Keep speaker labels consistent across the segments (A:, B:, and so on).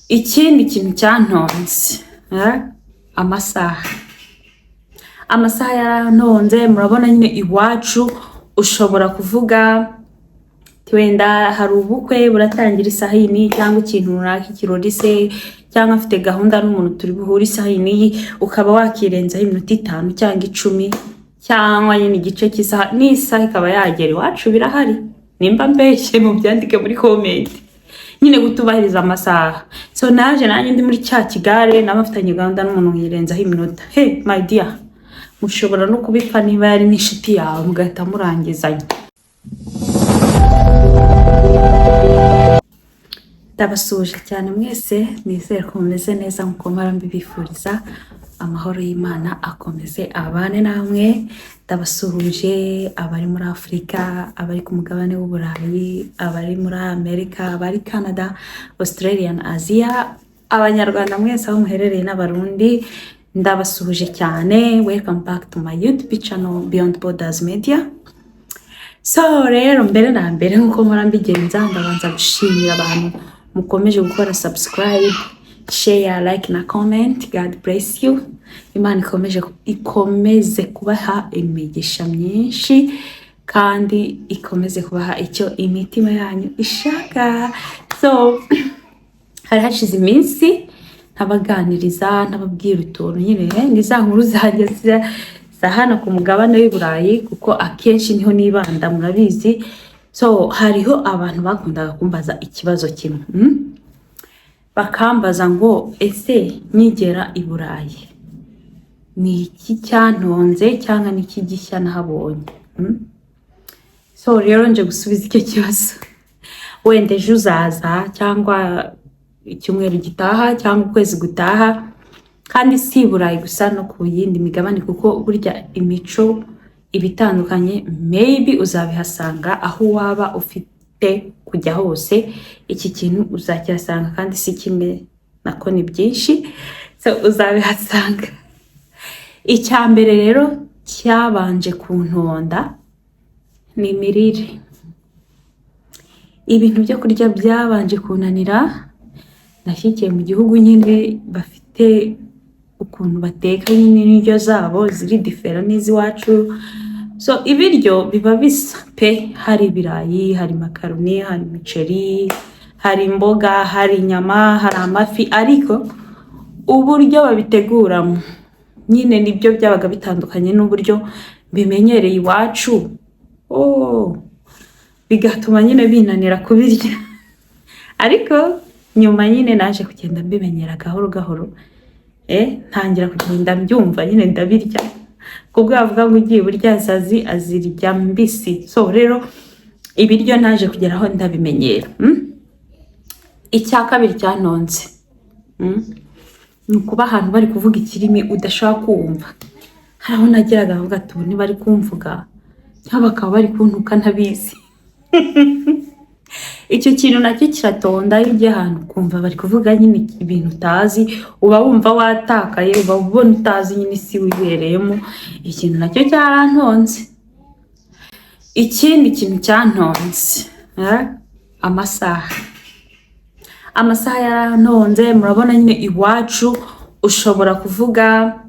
A: ikindi kintu cyantonze amasaha yarantonze. Murabona nyine iwacu ushobora kuvuga wenda hari ubukwe buratangira isaha iyi cyangwa ikintu runaka, ikirori se, cyangwa afite gahunda n'umuntu turi buhure isaha iyi, ukaba wakirenzaho iminota 5 cyangwa 10 cyangwa nyine igice cy'isaha n'isaha ikaba yagera. Iwacu birahari, nimba mbeshye mu byandike muri comment. Nyine gutubahiriza amasaha. So naje nanjye ndi muri cya kigare n'abafitanye gahunda n'umuntu yirenzaho iminota. Hey my dear, mushobora no kubipfa niba yari n'inshuti yawe mugahita murangizanya. Ndabasuje cyane mwese, nizere ko mumeze neza nkuko mpora mbibifuriza. Amahoro y'Imana akomeze abane namwe. Ndabasuhuje abari muri Afrika, abari ku mugabane w'Uburayi, abari muri Amerika, abari Canada, Australia na Asia, abanyarwanda mwese aho muherereye n'abarundi, ndabasuhuje cyane. Welcome back to my YouTube channel Beyond Borders Media. So rero mbere na mbere nkuko mpora mbigenza, ndabanza gushimira abantu mukomeje gukora subscribe, share, like na comment. God bless you. Imana ikomeze kubaha imigisha myinshi kandi ikomeze kubaha icyo imitima yanyu ishaka. So hari hashize iminsi ntabaganiriza, ntababwira utuntu nyine ni za nkuru zanjye za hano ku mugabane w'Iburayi, kuko akenshi niho nibanda murabizi. So hariho abantu bakundaga kumbaza ikibazo kimwe, bakambaza ngo ese nyigera i Burayi ni iki cyantonze cyangwa ni iki gishya nahabonye. So rero nje gusubiza icyo kibazo. Wenda ejo uzaza cyangwa icyumweru gitaha cyangwa ukwezi gutaha, kandi si Burayi gusa no ku yindi migabane, kuko burya imico ibitandukanye maybe uzabihasanga aho waba ufite kujya hose. Iki kintu uzakihasanga kandi si kimwe, nako ni byinshi. So uzabihasanga. Icyambere rero cyabanje kuntonda ni imirire. Ibintu byo kurya byabanje kunanira. Nashyikiye mu gihugu nyine bafite ukuntu bateka nyine n'indyo zabo ziri different n'iziwacu. So ibiryo biba bisa pe, hari ibirayi, hari makaroni, hari imiceri, hari imboga, hari inyama, hari amafi, ariko uburyo babiteguramo nyine nibyo byabaga bitandukanye n'uburyo bimenyereye iwacu. Bigatuma nyine binanira kubirya. Ariko nyuma nyine naje kugenda mbimenyera gahoro gahoro. Ntangira kugenda mbyumva nyine ndabirya. Kubwo bavuga ngo ugiye burya sazi azirya mbisi. So rero ibiryo naje kugeraho ndabimenyera. Icya kabiri cyantonze ni kuba ahantu bari kuvuga ikirimi udashaka kumva. Haraho nageraga avuga ati ni bari kumvuga cyangwa bakaba bari kuntuka ntabizi. Icyo kintu nacyo kiratonda. Iyo ugiye ahantu kumva bari kuvuga nyine ibintu utazi, uba wumva watakaye, uba ubona utazi nyine isi wibereyemo. Ikintu nacyo cyarantonze. Ikindi kintu cyantonze amasaha yarantonze. Murabona nyine iwacu ushobora kuvuga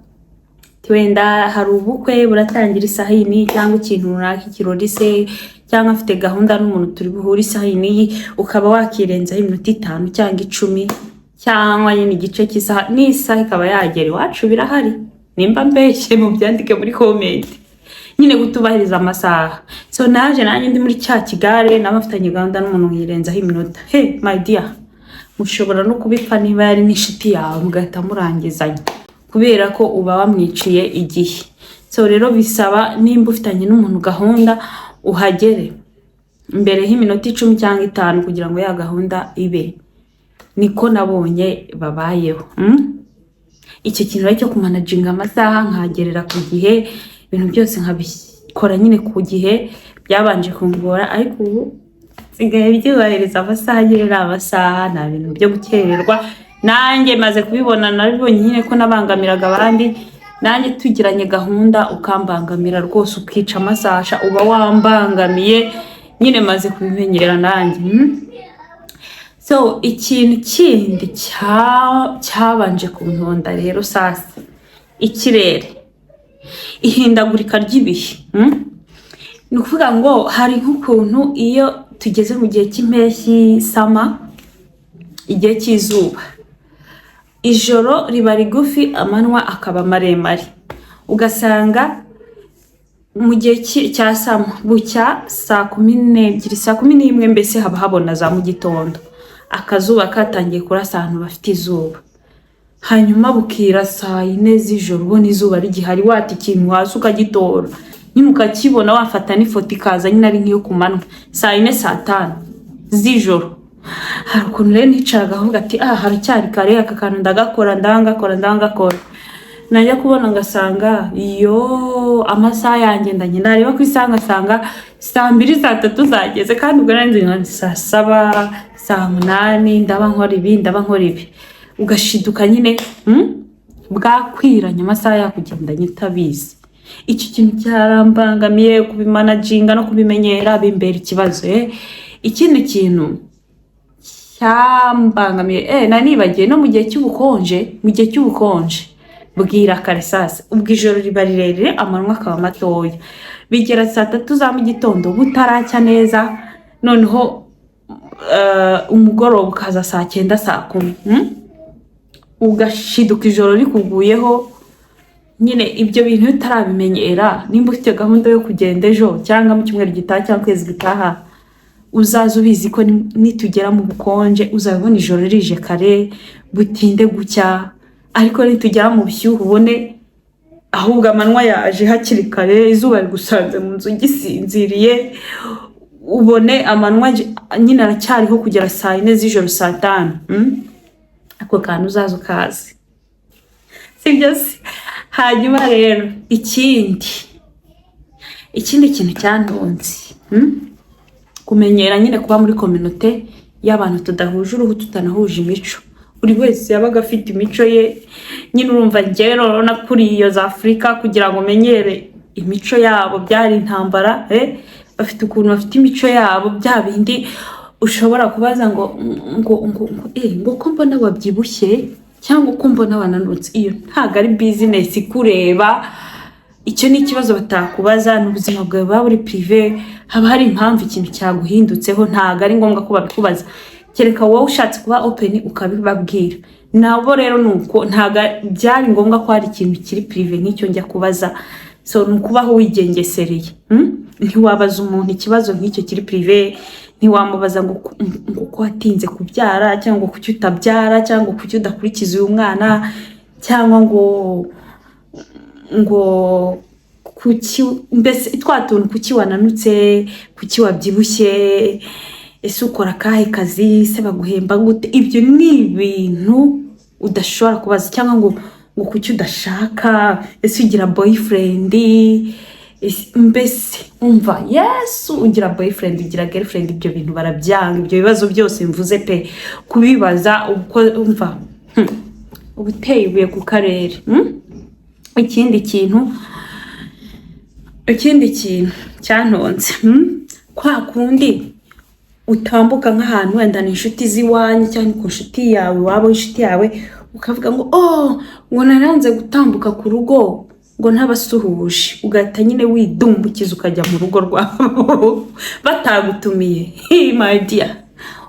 A: wenda hari ubukwe buratangira isaha iyi cyangwa ikintu runaka, ikirori se, cyangwa afite gahunda n'umuntu turi buhure isaha iyi, ukaba wakirenzaho iminota 5 cyangwa 10 cyangwa nyine igice cy'isaha n'isaha ikaba yagera. Iwacu birahari, nimba mbeshye mu byandike muri comment. Nyine gutubahiriza amasaha. So naje nanjye ndi muri cya kigare n'abafitanye gahunda n'umuntu yirenzaho iminota. Hey my dear, mushobora no kubipfa niba yari n'inshuti yawe mugahita murangizanya, kubera ko uba wamwiciye igihe. So rero bisaba nimba ufitanye n'umuntu gahunda uhagere mbere y'iminota 10 cyangwa 5 kugira ngo ya gahunda ibe. Niko nabonye babayeho. Icyo kintu cyo kumanaginga amasaha nkagerera ku gihe, ibintu byose nkabikora nyine ku gihe, byabanje kungora. Ariko ubu sigaye byubahiriza amasaha, gerera amasaha, nta bintu byo gukererwa. Nanjye maze kubibona, nabibonye nyine ko nabangamiraga abandi. Nanjye tugiranye gahunda ukambangamira rwose ukica amasasha, uba wambangamiye nyine maze kubimenyera nanjye. So ikintu kindi cyabanje kuntonda rero sasa ikirere, ihindagurika ry'ibihe. Ni ukuvuga ngo hari nk'ukuntu iyo tugeze mu gihe cy'impeshyi sama, igihe cy'izuba, ijoro riba rigufi amanywa akaba maremare, ugasanga mu gihe cya sama bucya saa 12 saa 11 mbese haba habona za mu gitondo, akazuba katangiye kurasa ahantu bafite izuba, hanyuma bukira saa 4 z'ijoro ubona izuba rigihari, wata ikintu hasi ukagitora nimukakibona wafata n'ifoto ikaza nyine ari nk'iyo kumanwa saa 4 saa 5 z'ijoro. Hari ukuntu rero nicaraga avuga ati haracyari kare, aka kantu ndagakora najya kubona ngasanga iyo amasaha yanjye ndanye nareba ku isaha ngasanga saa 2 saa 3 zageze, kandi ubwo nari nzi saa 7 saa 8 ndaba nkora ibi ugashiduka nyine bwakwiranye amasaha yakugendanye utabizi. Iki kintu cyarambangamiye kubimanaginga no kubimenyera bimbera ikibazo. Ikindi kintu cyambangamiye nanibagiye no mu gihe cy'ubukonje bwira kare sasa, ubwo ijoro riba rirerire amanywa akaba matoya, bigera saa 3 za mu gitondo butaracya neza, noneho umugoroba ukaza saa 9 saa 10 ugashiduka ijoro rikuguyeho. Nyine ibyo bintu utarabimenyera, nimba ufite gahunda yo kugenda ejo cyangwa mu cyumweru gitaha cyangwa kwezi gitaha, uzaza ubizi ko nitugera mu bukonje uzabona ijoro rije kare butinde gucya, ariko nitugera mu bishyuhe ubone ahubwo amanywa yaje hakiri kare, izuba rigusanze mu nzu gisinziriye, ubone amanywa nyine aracyariho kugera saa 4 z'ijoro saa 5. Ako kantu uzaza ukazi, sibyo se? Hanyuma rero ikindi kintu cyantonze, kumenyera nyine kuba muri community y'abantu tudahuje uruhu, tutanahuje imico. Buri wese yabaga afite imico ye, nyine urumva ngero nakuriye za Afrika kugira ngo menyere imico yabo byari intambara. Bafite ukuntu bafite imico yabo, bya bindi ushobora kubaza ngo ko mbona wabyibushye cyangwa uko mbona wananutse. Iyo ntago ari business kureba, icyo ni ikibazo batakubaza. N'ubuzima bwawe bwa buri privé, haba hari impamvu ikintu cyaguhindutseho, ntago ari ngombwa ko babikubaza, kereka wowe ushatse kuba open ukabibabwira. Nabo rero nuko ntago byari ngombwa ko hari ikintu kiri privé nk'icyo njya kubaza. So nukubaho wigengesereye. Ntiwabaza umuntu ikibazo nk'icyo kiri privé, ntiwamubaza ngo ko watinze kubyara, cyangwa kuki utabyara, cyangwa kuki udakurikiza uyu mwana, cyangwa ngo kuki mbese twatuntu kuki wananutse, kuki wabyibushye, ese ukora kahe kazi, se baguhemba gute. Ibyo ni ibintu udashobora kubaza. Cyangwa ngo kuki udashaka, ese ugira boyfriend, mbese umva Yesu ugira boyfriend ugira girlfriend, ibyo bintu barabyanga. Ibyo bibazo byose mvuze pe kubibaza uko umva ubuteye ubuye ku karere. Ikindi kintu cyantonze, kwa kundi utambuka nk'ahantu wenda ni inshuti ziwanyu cyangwa ku nshuti yawe, waba inshuti yawe ukavuga ngo ngo naranze gutambuka ku rugo ngo ntabasuhuje, ugahita nyine widumbukiza ukajya mu rugo rwabo batagutumiye. My dear,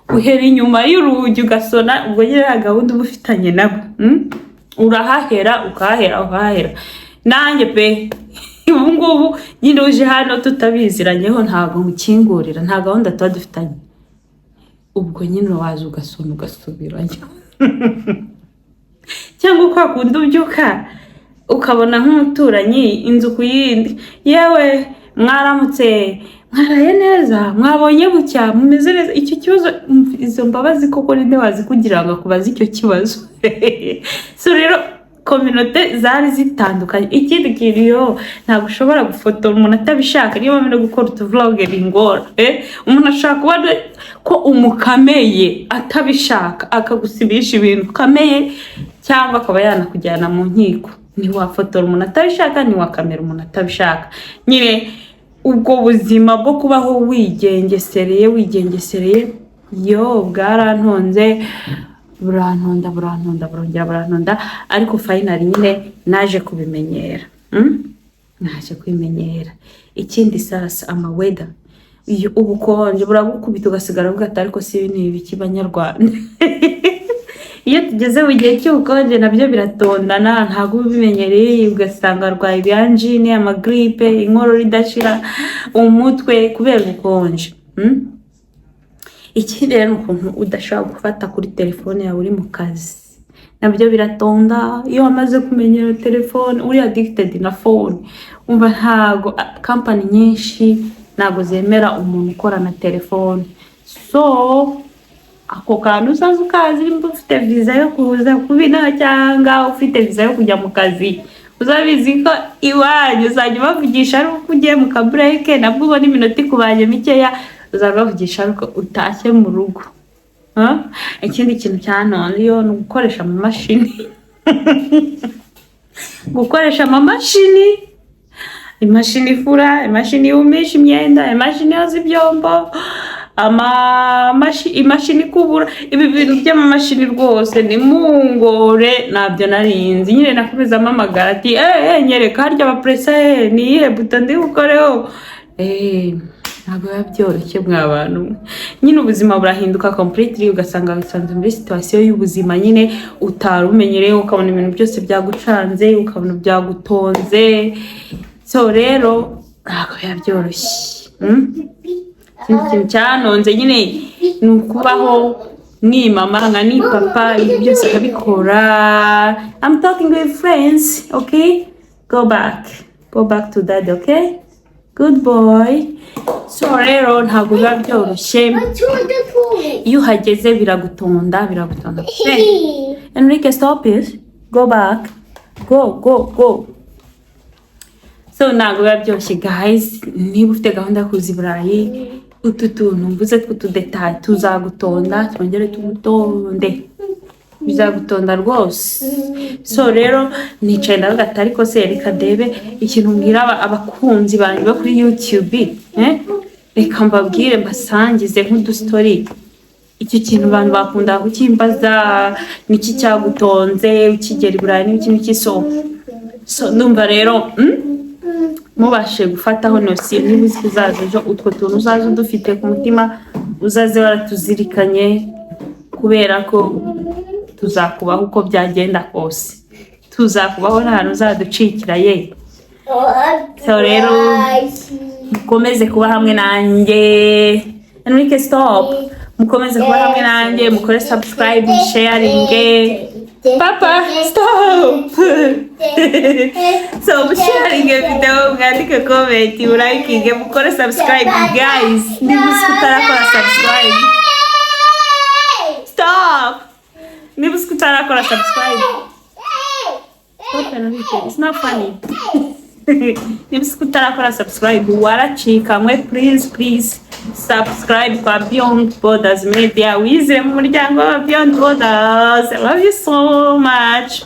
A: uhera inyuma y'urugi ugasona, ubwo nyine gahunda uba ufitanye nabo. Urahahera ukahahera. Nanjye pe ubu ngubu nyine uje hano tutabiziranyeho, ntabwo mukingurira, nta gahunda tuba dufitanye. Ubwo nyine waza ugasona ugasubirayo. Cyangwa kwa kundi ubyuka ukabona nk'umuturanyi inzu ku yindi, yewe mwaramutse, mwaraye neza, mwabonye bucya, mumeze neza. Icyo kibazo izo mbabazi koko ninde wazi kugira ngo akubaze icyo kibazo. So rero community zari zitandukanye. Ikindi kintu ntabwo ushobora gufotora umuntu atabishaka. Niyo mpamvu no gukora utuvlog bingora. Umuntu ashaka kubona ko umukameye atabishaka akagusibisha ibintu kameye, cyangwa akaba yanakujyana mu nkiko. Ntiwafotora umuntu atabishaka, ntiwakamera umuntu atabishaka. Nyine ubwo buzima bwo kubaho wigengesereye yo bwarantonze burantonda ariko finally nyine naje kubimenyera. Naje kwimenyera. Ikindi sasa amaweda iyo ubukonje buragukubita ugasigara bugata ariko si ibintu biki banyarwanda. Iyo tugeze mu gihe cy'ubukonje nabyo biratondana ntago ubimenyereye ugasanga arwaye ibyanjine amagripe inkorora idashira umutwe kubera ubukonje. Ikindi rero ukuntu udashobora gufata kuri telefone yawe uri mu kazi nabyo biratonda. Iyo wamaze kumenyera telefone uri addicted na phone umva ntago company nyinshi ntago zemera umuntu ukora na telefone. So ako kantu uzaza ukazi nimba ufite visa yo kuza kubina cyangwa ufite visa yo kujya mu kazi uzabizi ko iwanyu uzajya bavugisha ari uko ugiye mu kabreak nabwo ubona iminota ikubanye mikeya uzabavugisha ariko utashye mu rugo. Ikindi kintu cyanone yo ni gukoresha amamashini. Gukoresha amamashini, imashini ifura, imashini yumisha imyenda, imashini yoza ibyombo, imashini kubura. Ibi bintu by'amamashini rwose ni mungore nabyo narinzi nyine nakomeza amamagara ati nyereka harya abapressa ni iyihe buto ndi gukoreho. Ntabwo byoroshye mwabantu nyine ubuzima burahinduka completely ugasanga wisanze muri situation y'ubuzima nyine utarumenyereye ukabona ibintu byose byagucanze ukabona byagutonze. So rero ntabwo byoroshye. Ikintu cyanonze nyine ni ukubaho ni mama nka ni papa ibyo byose akabikora. I'm talking with friends, okay? Go back to dad, okay? Good boy. So rero ntabwo biba byoroshye iyo uhageze biragutonda. Enrique, stop it. Go back. Go. So ntabwo biba byoroshye guys. Niba ufite gahunda yo kuza i Burayi utu tuntu mvuze tw'utudetaye tuzagutonda twongere tugutonde bizagutonda rwose. So rero nicaye ndavuga ariko se reka ndebe ikintu mbwira abakunzi banjye bo kuri YouTube reka mbabwire mbasangize nk'udu story. Icyo kintu abantu bakunda kukimbaza niki cyagutonze ukigera i Burayi n'iki so ndumva rero mubashe gufataho nosi niba uzaza ejo utwo tuntu uzaza udufite ku mutima uzaze waratuzirikanye kubera ko tuzakubaho uko byagenda kose. Tuzakubaho n'ahantu uzaducikira ye. So rero mukomeze kuba hamwe nanjye. Enrique, stop. Mukomeze kuba hamwe nanjye mukore subscribe sharing. Papa, stop. So sharing video mwandike comment like mukore subscribe guys. Niba utarakora subscribe stop. Niba utarakora subscribe it's not funny. Niba utarakora subscribe waracika mwe please subscribe kwa Beyond Borders Media. Wizere mu muryango wa Beyond Borders. I love you so much.